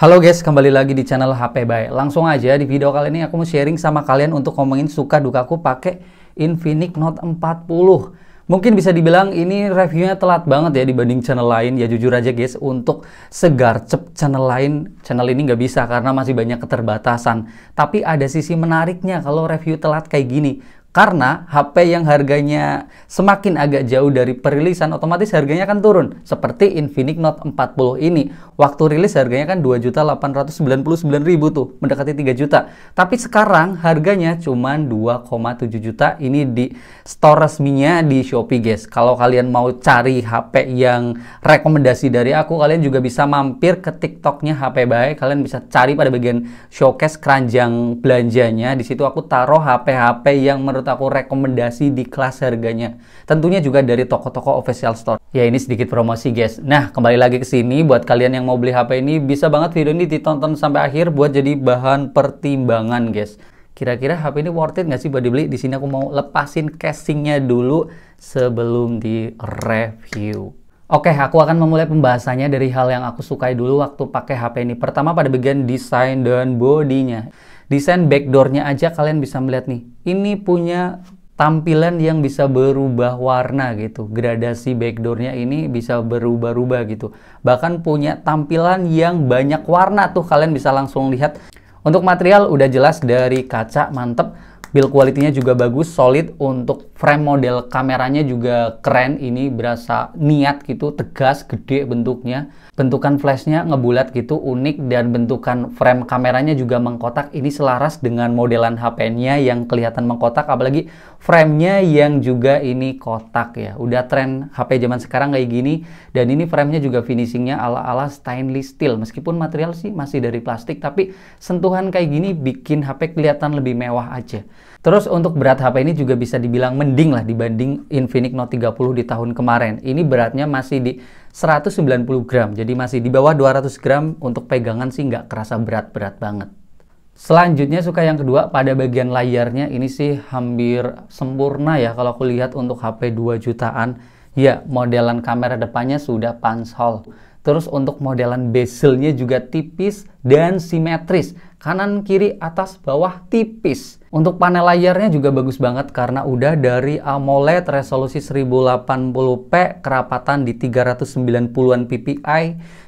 Halo guys, kembali lagi di channel HP Bae. Langsung aja di video kali ini aku mau sharing sama kalian untuk ngomongin suka dukaku pakai Infinix Note 40. Mungkin bisa dibilang ini reviewnya telat banget ya dibanding channel lain. Ya jujur aja guys, untuk segarcep channel lain, channel ini nggak bisa karena masih banyak keterbatasan. Tapi ada sisi menariknya kalau review telat kayak gini. Karena HP yang harganya semakin agak jauh dari perilisan, otomatis harganya kan turun. Seperti Infinix Note 40 ini. Waktu rilis harganya kan 2.899.000 tuh, mendekati 3 juta. Tapi sekarang harganya cuma 2,7 juta. Ini di store resminya di Shopee guys. Kalau kalian mau cari HP yang rekomendasi dari aku, kalian juga bisa mampir ke TikToknya HP Bae. Kalian bisa cari pada bagian showcase keranjang belanjanya. Di situ aku taruh HP-HP yang menurut aku rekomendasi di kelas harganya. Tentunya juga dari toko-toko official store. Ya ini sedikit promosi guys. Nah kembali lagi ke sini buat kalian yang mau beli HP ini, bisa banget video ini ditonton sampai akhir buat jadi bahan pertimbangan guys. Kira-kira HP ini worth it nggak sih buat dibeli? Di sini aku mau lepasin casingnya dulu sebelum di review. Oke, aku akan memulai pembahasannya dari hal yang aku sukai dulu waktu pakai HP ini. Pertama pada bagian desain dan bodinya. Desain backdoornya aja kalian bisa melihat nih. Ini punya tampilan yang bisa berubah warna gitu. Gradasi backdoornya ini bisa berubah-ubah gitu. Bahkan punya tampilan yang banyak warna tuh. Kalian bisa langsung lihat. Untuk material udah jelas dari kaca, mantep. Build quality-nya juga bagus, solid. Untuk frame model kameranya juga keren. Ini berasa niat gitu, tegas, gede bentuknya. Bentukan flashnya ngebulat gitu, unik. Dan bentukan frame kameranya juga mengkotak. Ini selaras dengan modelan HP-nya yang kelihatan mengkotak. Apalagi frame-nya yang juga ini kotak ya. Udah tren HP zaman sekarang kayak gini. Dan ini frame-nya juga finishingnya ala-ala stainless steel. Meskipun material sih masih dari plastik, tapi sentuhan kayak gini bikin HP kelihatan lebih mewah aja. Terus untuk berat HP ini juga bisa dibilang mending lah dibanding Infinix Note 30 di tahun kemarin. Ini beratnya masih di 190 gram, jadi masih di bawah 200 gram. Untuk pegangan sih nggak kerasa berat-berat banget. Selanjutnya suka yang kedua pada bagian layarnya. Ini sih hampir sempurna ya kalau aku lihat untuk HP 2 jutaan. Ya, modelan kamera depannya sudah punch hole. Terus untuk modelan bezelnya juga tipis dan simetris. Kanan, kiri, atas, bawah tipis. Untuk panel layarnya juga bagus banget karena udah dari AMOLED resolusi 1080p, kerapatan di 390-an ppi.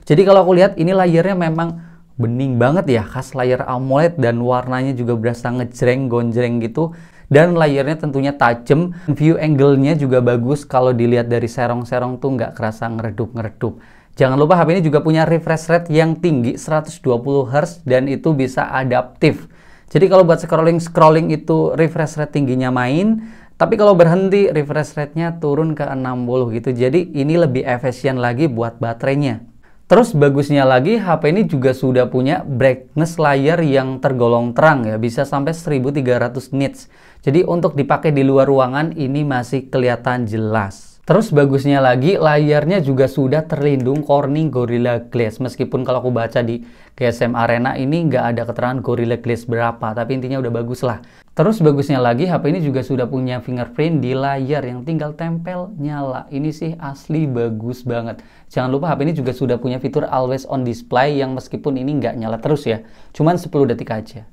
Jadi kalau aku lihat ini layarnya memang bening banget ya, khas layar AMOLED, dan warnanya juga berasa ngejreng, gonjreng gitu. Dan layarnya tentunya tajam. View angle-nya juga bagus, kalau dilihat dari serong-serong tuh nggak kerasa ngeredup-ngeredup. Jangan lupa HP ini juga punya refresh rate yang tinggi 120 Hz dan itu bisa adaptif. Jadi kalau buat scrolling itu refresh rate tingginya main, tapi kalau berhenti refresh rate-nya turun ke 60 gitu. Jadi ini lebih efisien lagi buat baterainya. Terus bagusnya lagi HP ini juga sudah punya brightness layar yang tergolong terang ya, bisa sampai 1300 nits. Jadi untuk dipakai di luar ruangan ini masih kelihatan jelas. Terus bagusnya lagi layarnya juga sudah terlindung Corning Gorilla Glass. Meskipun kalau aku baca di GSM Arena ini nggak ada keterangan Gorilla Glass berapa, tapi intinya udah bagus lah. Terus bagusnya lagi HP ini juga sudah punya fingerprint di layar yang tinggal tempel nyala. Ini sih asli bagus banget. Jangan lupa HP ini juga sudah punya fitur Always On Display yang meskipun ini nggak nyala terus ya, cuman 10 detik aja.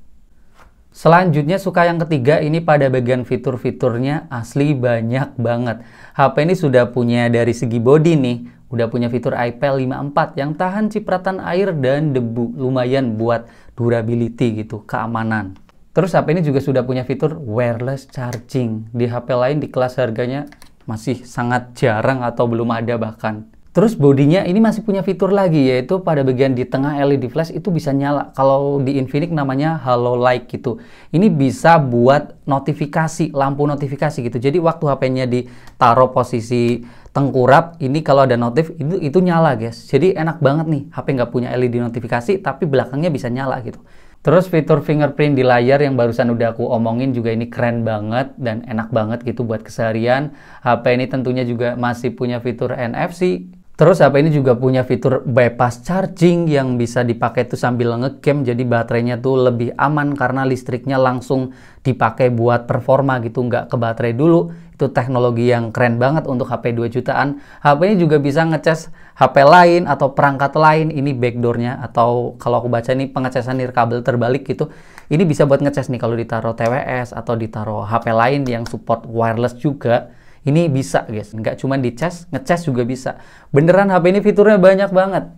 Selanjutnya suka yang ketiga, ini pada bagian fitur-fiturnya asli banyak banget. HP ini sudah punya dari segi body nih, udah punya fitur IP54 yang tahan cipratan air dan debu. Lumayan buat durability gitu, keamanan. Terus HP ini juga sudah punya fitur wireless charging. Di HP lain di kelas harganya masih sangat jarang atau belum ada bahkan. Terus bodinya ini masih punya fitur lagi, yaitu pada bagian di tengah LED flash itu bisa nyala. Kalau di Infinix namanya Halo Light gitu. Ini bisa buat notifikasi, lampu notifikasi gitu. Jadi waktu HP-nya ditaruh posisi tengkurap, ini kalau ada notif itu nyala guys. Jadi enak banget nih, HP nggak punya LED notifikasi tapi belakangnya bisa nyala gitu. Terus fitur fingerprint di layar yang barusan udah aku omongin juga ini keren banget dan enak banget gitu buat keseharian. HP ini tentunya juga masih punya fitur NFC. Terus HP ini juga punya fitur bypass charging yang bisa dipakai tuh sambil ngegame, jadi baterainya tuh lebih aman karena listriknya langsung dipakai buat performa gitu, nggak ke baterai dulu. Itu teknologi yang keren banget untuk HP 2 jutaan. HP ini juga bisa ngecas HP lain atau perangkat lain. Ini backdoornya, atau kalau aku baca ini pengecasan nirkabel terbalik gitu. Ini bisa buat ngecas nih kalau ditaruh TWS atau ditaruh HP lain yang support wireless juga. Ini bisa guys, nggak cuma dicas, ngecas juga bisa. Beneran HP ini fiturnya banyak banget.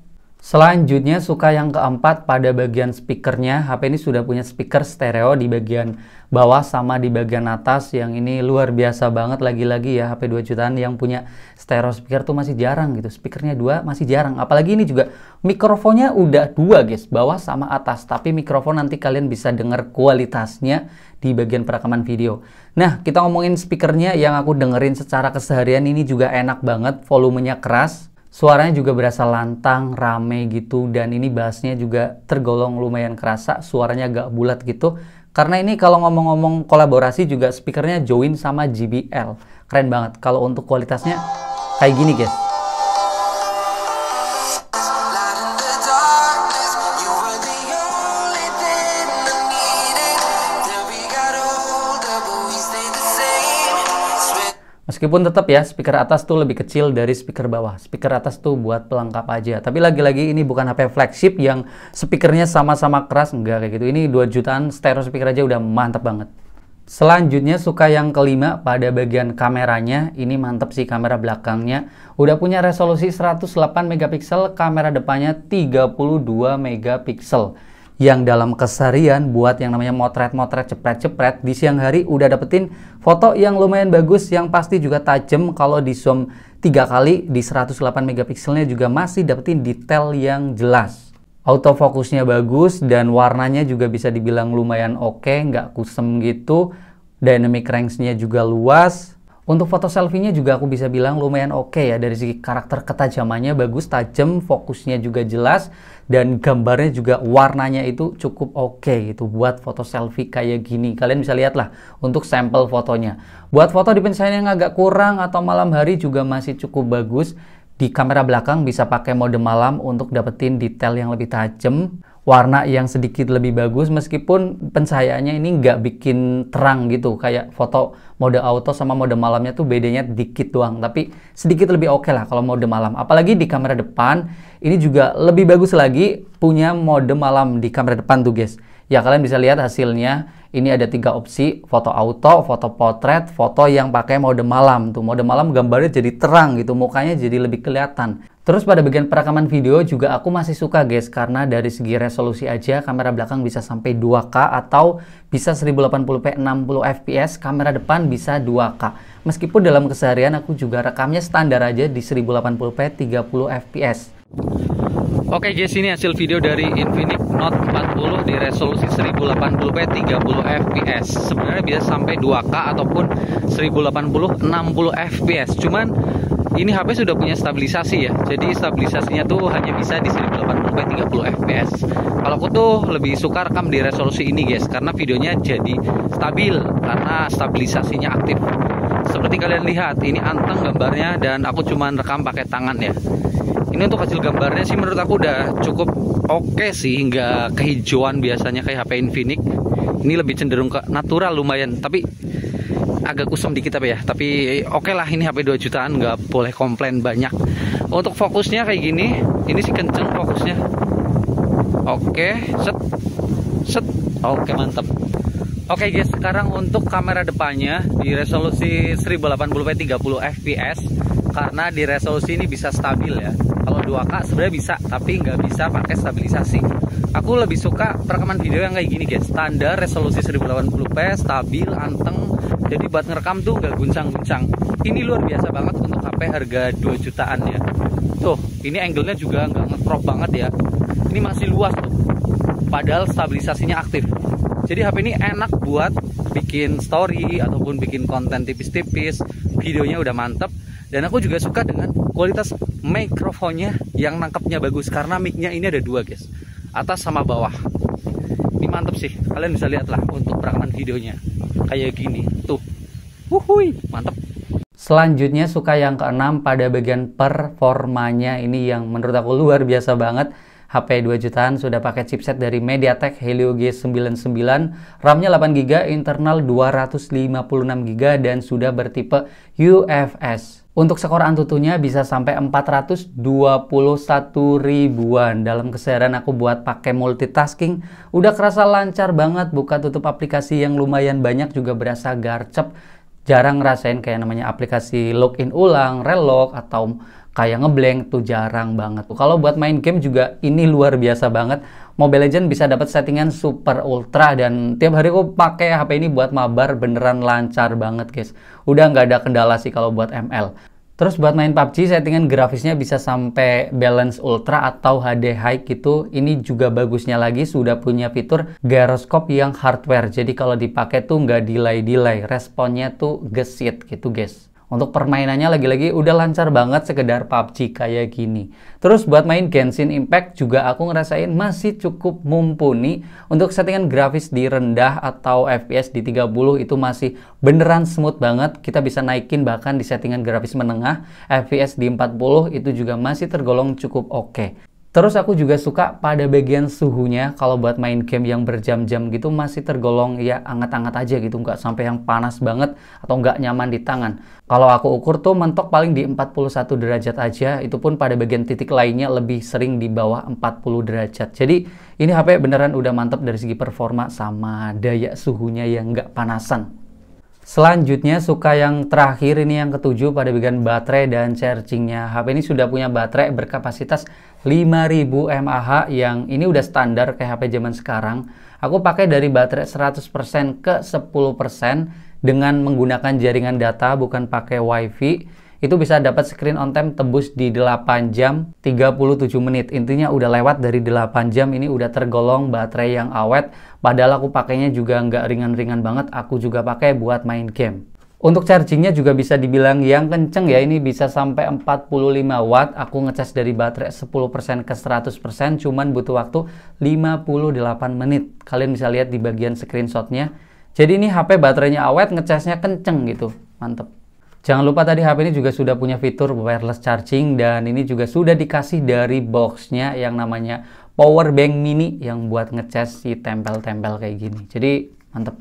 Selanjutnya suka yang keempat pada bagian speakernya. HP ini sudah punya speaker stereo di bagian bawah sama di bagian atas. Yang ini luar biasa banget, lagi-lagi ya HP 2 jutaan yang punya stereo speaker tuh masih jarang gitu. Speakernya 2 masih jarang. Apalagi ini juga mikrofonnya udah 2 guys, bawah sama atas. Tapi mikrofon nanti kalian bisa dengar kualitasnya di bagian perekaman video. Nah, kita ngomongin speakernya yang aku dengerin secara keseharian, ini juga enak banget, volumenya keras. Suaranya juga berasa lantang, rame gitu, dan ini bassnya juga tergolong lumayan kerasa, suaranya agak bulat gitu. Karena ini kalau ngomong-ngomong kolaborasi juga speakernya join sama JBL. Keren banget. Kalau untuk kualitasnya kayak gini guys. Meskipun tetap ya, speaker atas tuh lebih kecil dari speaker bawah. Speaker atas tuh buat pelengkap aja. Tapi lagi-lagi ini bukan HP flagship yang speakernya sama-sama keras. Enggak kayak gitu. Ini 2 jutaan stereo speaker aja udah mantep banget. Selanjutnya suka yang kelima pada bagian kameranya. Ini mantep sih kamera belakangnya. Udah punya resolusi 108 megapiksel, kamera depannya 32 megapiksel. Yang dalam keseharian buat yang namanya motret-motret, cepret-cepret, di siang hari udah dapetin foto yang lumayan bagus, yang pasti juga tajam. Kalau di zoom 3 kali di 108 megapikselnya juga masih dapetin detail yang jelas. Autofokusnya bagus dan warnanya juga bisa dibilang lumayan oke, nggak kusem gitu. Dynamic range-nya juga luas. Untuk foto selfie-nya juga aku bisa bilang lumayan oke ya. Dari segi karakter ketajamannya bagus, tajam, fokusnya juga jelas, dan gambarnya juga warnanya itu cukup oke gitu buat foto selfie kayak gini. Kalian bisa lihat lah untuk sampel fotonya. Buat foto di pencahayaan yang agak kurang atau malam hari juga masih cukup bagus. Di kamera belakang bisa pakai mode malam untuk dapetin detail yang lebih tajam. Warna yang sedikit lebih bagus, meskipun pencahayaannya ini nggak bikin terang gitu. Kayak foto mode auto sama mode malamnya tuh bedanya dikit doang. Tapi sedikit lebih oke lah kalau mode malam. Apalagi di kamera depan, ini juga lebih bagus lagi punya mode malam di kamera depan tuh guys. Ya kalian bisa lihat hasilnya. Ini ada 3 opsi, foto auto, foto potret, foto yang pakai mode malam. Tuh mode malam gambarnya jadi terang gitu, mukanya jadi lebih kelihatan. Terus pada bagian perekaman video juga aku masih suka guys, karena dari segi resolusi aja kamera belakang bisa sampai 2K atau bisa 1080p 60 fps, kamera depan bisa 2K. Meskipun dalam keseharian aku juga rekamnya standar aja di 1080p 30 fps. Oke guys, ini hasil video dari Infinix Note 40 di resolusi 1080p 30 fps. Sebenarnya bisa sampai 2K ataupun 1080 60 fps. Cuman ini HP sudah punya stabilisasi ya. Jadi stabilisasinya tuh hanya bisa di 1080p 30 fps. Kalau aku tuh lebih suka rekam di resolusi ini guys, karena videonya jadi stabil karena stabilisasinya aktif. Seperti kalian lihat, ini anteng gambarnya dan aku cuman rekam pakai tangan ya. Ini untuk hasil gambarnya sih menurut aku udah cukup oke sih, nggak kehijauan biasanya kayak HP Infinix. Ini lebih cenderung ke natural lumayan, tapi agak kusam dikit apa ya. Tapi oke lah, ini HP 2 jutaan, nggak boleh komplain banyak. Untuk fokusnya kayak gini, ini sih kenceng fokusnya. Oke, set, oke mantap. Oke guys, sekarang untuk kamera depannya di resolusi 1080p 30 fps, karena di resolusi ini bisa stabil ya. Kalau 2K sebenarnya bisa, tapi nggak bisa pakai stabilisasi. Aku lebih suka perekaman video yang kayak gini guys, standar resolusi 1080p, stabil, anteng. Jadi buat ngerekam tuh nggak guncang-guncang. Ini luar biasa banget untuk HP harga 2 jutaan ya. Tuh, ini angle-nya juga nggak nge-crop banget ya. Ini masih luas tuh, padahal stabilisasinya aktif. Jadi HP ini enak buat bikin story ataupun bikin konten tipis-tipis. Videonya udah mantep. Dan aku juga suka dengan kualitas mikrofonnya yang nangkepnya bagus, karena mic-nya ini ada 2 guys, atas sama bawah. Ini mantep sih, kalian bisa lihat lah untuk perekaman videonya kayak gini tuh. Wuhui, mantep. Selanjutnya suka yang keenam pada bagian performanya, ini yang menurut aku luar biasa banget. HP 2 jutaan sudah pakai chipset dari MediaTek Helio G99, RAM-nya 8GB, internal 256GB dan sudah bertipe UFS. Untuk skor Antutunya bisa sampai 421 ribuan. Dalam keseharian aku buat pakai multitasking, udah kerasa lancar banget. Buka tutup aplikasi yang lumayan banyak juga berasa garcep. Jarang ngerasain kayak namanya aplikasi login ulang, relog, atau kayak ngeblank tuh jarang banget. Kalau buat main game juga ini luar biasa banget. Mobile Legends bisa dapat settingan super ultra dan tiap hari aku pakai HP ini buat mabar, beneran lancar banget guys. Udah nggak ada kendala sih kalau buat ML. Terus buat main PUBG settingan grafisnya bisa sampai balance ultra atau HD high gitu. Ini juga bagusnya lagi sudah punya fitur gyroscope yang hardware. Jadi kalau dipakai tuh nggak delay-delay, responnya tuh gesit gitu guys. Untuk permainannya lagi-lagi udah lancar banget sekedar PUBG kayak gini. Terus buat main Genshin Impact juga aku ngerasain masih cukup mumpuni. Untuk settingan grafis di rendah atau FPS di 30 itu masih beneran smooth banget. Kita bisa naikin bahkan di settingan grafis menengah. FPS di 40 itu juga masih tergolong cukup oke. Terus aku juga suka pada bagian suhunya, kalau buat main game yang berjam-jam gitu masih tergolong ya anget-anget aja gitu, nggak sampai yang panas banget atau nggak nyaman di tangan. Kalau aku ukur tuh mentok paling di 41 derajat aja, itu pun pada bagian titik lainnya lebih sering di bawah 40 derajat. Jadi ini HP beneran udah mantep dari segi performa sama daya suhunya yang nggak panasan. Selanjutnya suka yang terakhir, ini yang ketujuh pada bagian baterai dan chargingnya. HP ini sudah punya baterai berkapasitas 5000 mAh yang ini udah standar kayak HP zaman sekarang. Aku pakai dari baterai 100% ke 10% dengan menggunakan jaringan data bukan pakai WiFi. Itu bisa dapat screen on time tebus di 8 jam 37 menit. Intinya udah lewat dari 8 jam, ini udah tergolong baterai yang awet. Padahal aku pakainya juga nggak ringan-ringan banget, aku juga pakai buat main game. Untuk chargingnya juga bisa dibilang yang kenceng ya, ini bisa sampai 45 watt. Aku ngecas dari baterai 10% ke 100%, cuman butuh waktu 58 menit. Kalian bisa lihat di bagian screenshotnya. Jadi ini HP baterainya awet, ngecasnya kenceng gitu, mantep. Jangan lupa tadi HP ini juga sudah punya fitur wireless charging dan ini juga sudah dikasih dari boxnya yang namanya power bank mini yang buat ngecas si tempel-tempel kayak gini. Jadi mantep.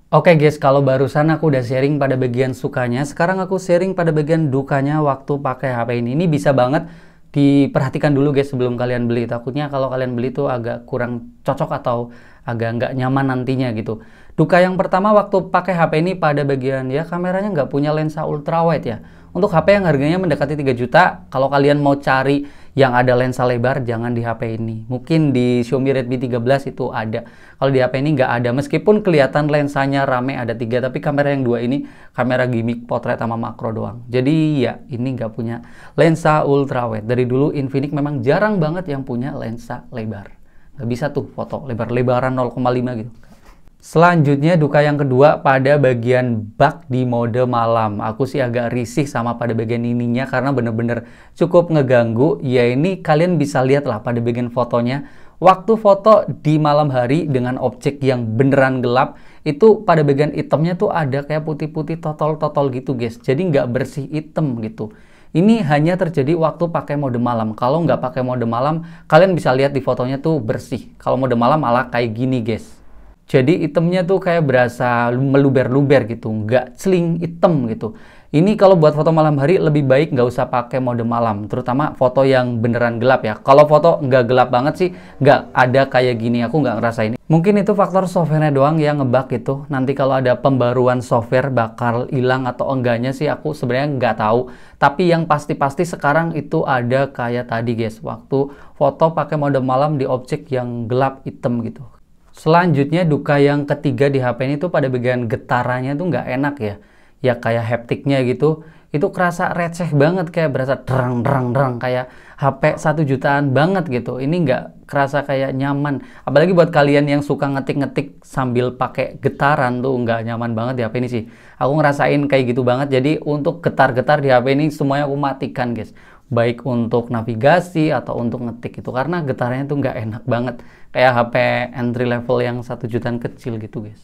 Oke guys, kalau barusan aku udah sharing pada bagian sukanya, sekarang aku sharing pada bagian dukanya waktu pakai HP ini. Ini bisa banget diperhatikan dulu guys sebelum kalian beli. Takutnya kalau kalian beli tuh agak kurang cocok atau agak nggak nyaman nantinya gitu. Duka yang pertama waktu pakai HP ini pada bagian ya kameranya nggak punya lensa ultrawide ya. Untuk HP yang harganya mendekati 3 juta, kalau kalian mau cari yang ada lensa lebar jangan di HP ini. Mungkin di Xiaomi Redmi 13 itu ada. Kalau di HP ini nggak ada. Meskipun kelihatan lensanya rame ada 3, tapi kamera yang 2 ini kamera gimmick potret sama makro doang. Jadi ya ini nggak punya lensa ultrawide. Dari dulu Infinix memang jarang banget yang punya lensa lebar. Nggak bisa tuh foto lebar-lebaran 0,5 gitu. Selanjutnya duka yang kedua pada bagian bug di mode malam. Aku sih agak risih sama pada bagian ininya karena bener-bener cukup ngeganggu. Ya ini kalian bisa lihat lah pada bagian fotonya. Waktu foto di malam hari dengan objek yang beneran gelap, itu pada bagian hitamnya tuh ada kayak putih-putih totol-totol gitu guys. Jadi nggak bersih hitam gitu. Ini hanya terjadi waktu pakai mode malam. Kalau nggak pakai mode malam, kalian bisa lihat di fotonya tuh bersih. Kalau mode malam malah kayak gini guys. Jadi itemnya tuh kayak berasa meluber-luber gitu, nggak celing hitam gitu. Ini kalau buat foto malam hari lebih baik nggak usah pakai mode malam, terutama foto yang beneran gelap ya. Kalau foto nggak gelap banget sih, nggak ada kayak gini, aku nggak ngerasain. Mungkin itu faktor softwarenya doang yang ngebug gitu. Nanti kalau ada pembaruan software bakal hilang atau enggaknya sih aku sebenarnya nggak tahu. Tapi yang pasti-pasti sekarang itu ada kayak tadi guys, waktu foto pakai mode malam di objek yang gelap hitam gitu. Selanjutnya duka yang ketiga di HP ini tuh pada bagian getarannya tuh nggak enak ya. Ya kayak haptiknya gitu. Itu kerasa receh banget kayak berasa derang kayak HP 1 jutaan banget gitu. Ini nggak kerasa kayak nyaman. Apalagi buat kalian yang suka ngetik-ngetik sambil pakai getaran tuh nggak nyaman banget di HP ini sih. Aku ngerasain kayak gitu banget. Jadi untuk getar-getar di HP ini semuanya aku matikan guys. Baik untuk navigasi atau untuk ngetik itu karena getarannya tuh nggak enak banget kayak HP entry level yang 1 jutaan kecil gitu guys.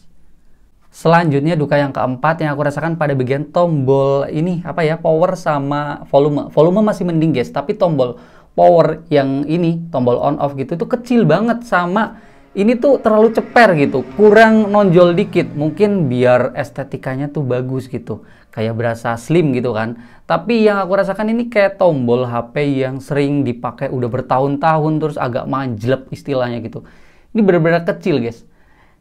Selanjutnya duka yang keempat yang aku rasakan pada bagian tombol ini apa ya, power sama volume. Volume masih mending guys, tapi tombol power yang ini, tombol on off gitu itu kecil banget, sama ini tuh terlalu ceper gitu, kurang nonjol dikit. Mungkin biar estetikanya tuh bagus gitu, kayak berasa slim gitu kan. Tapi yang aku rasakan ini kayak tombol HP yang sering dipakai udah bertahun-tahun terus agak manjlep istilahnya gitu. Ini benar-benar kecil guys.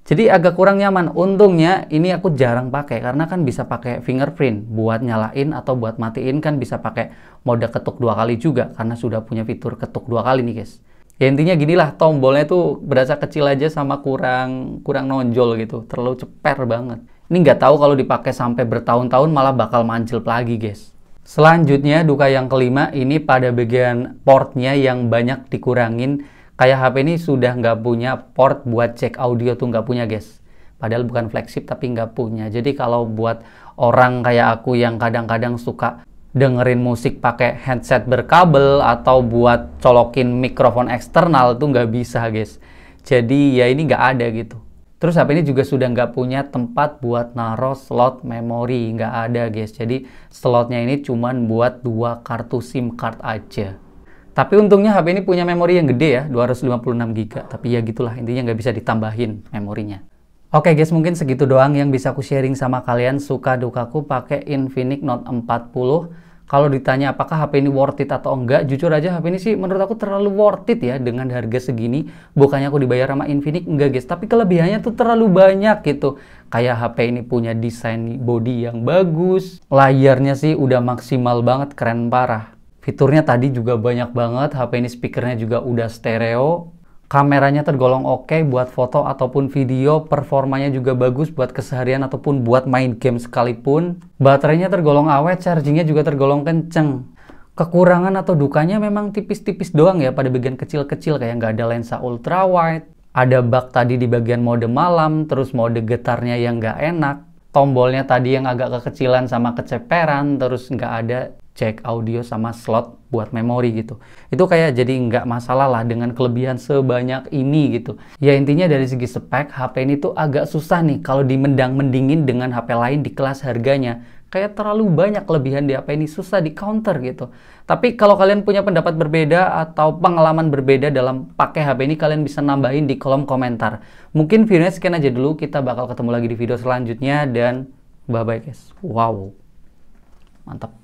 Jadi agak kurang nyaman. Untungnya ini aku jarang pakai karena kan bisa pakai fingerprint buat nyalain atau buat matiin, kan bisa pakai mode ketuk 2 kali juga karena sudah punya fitur ketuk 2 kali nih guys. Ya intinya ginilah, tombolnya tuh berasa kecil aja sama kurang nonjol gitu, terlalu ceper banget. Ini nggak tahu kalau dipakai sampai bertahun-tahun malah bakal manjlep lagi guys. Selanjutnya duka yang kelima ini pada bagian portnya yang banyak dikurangin. Kayak HP ini sudah nggak punya port buat cek audio tuh, nggak punya guys. Padahal bukan flagship tapi nggak punya. Jadi kalau buat orang kayak aku yang kadang-kadang suka dengerin musik pakai headset berkabel atau buat colokin mikrofon eksternal tuh nggak bisa guys. Jadi ya ini nggak ada gitu. Terus HP ini juga sudah nggak punya tempat buat naruh slot memori, nggak ada guys. Jadi slotnya ini cuman buat 2 kartu SIM card aja. Tapi untungnya HP ini punya memori yang gede ya, 256 GB. Tapi ya gitulah, intinya nggak bisa ditambahin memorinya. Oke guys, mungkin segitu doang yang bisa aku sharing sama kalian suka dukaku pakai Infinix Note 40. Kalau ditanya apakah HP ini worth it atau enggak, jujur aja HP ini sih menurut aku terlalu worth it ya dengan harga segini. Bukannya aku dibayar sama Infinix, enggak guys. Tapi kelebihannya tuh terlalu banyak gitu. Kayak HP ini punya desain body yang bagus. Layarnya sih udah maksimal banget, keren parah. Fiturnya tadi juga banyak banget, HP ini speakernya juga udah stereo, kameranya tergolong oke buat foto ataupun video, performanya juga bagus buat keseharian ataupun buat main game sekalipun, baterainya tergolong awet, chargingnya juga tergolong kenceng. Kekurangan atau dukanya memang tipis-tipis doang ya pada bagian kecil-kecil, kayak nggak ada lensa ultra wide, ada bug tadi di bagian mode malam, terus mode getarnya yang nggak enak, tombolnya tadi yang agak kekecilan sama keceperan, terus nggak ada cek audio sama slot buat memori gitu. Itu kayak jadi nggak masalah lah dengan kelebihan sebanyak ini gitu. Ya intinya dari segi spek, HP ini tuh agak susah nih kalau dimendang-mendingin dengan HP lain di kelas harganya. Kayak terlalu banyak kelebihan di HP ini, susah di counter gitu. Tapi kalau kalian punya pendapat berbeda atau pengalaman berbeda dalam pakai HP ini, kalian bisa nambahin di kolom komentar. Mungkin videonya sekian aja dulu, kita bakal ketemu lagi di video selanjutnya dan bye-bye guys. Wow, mantap.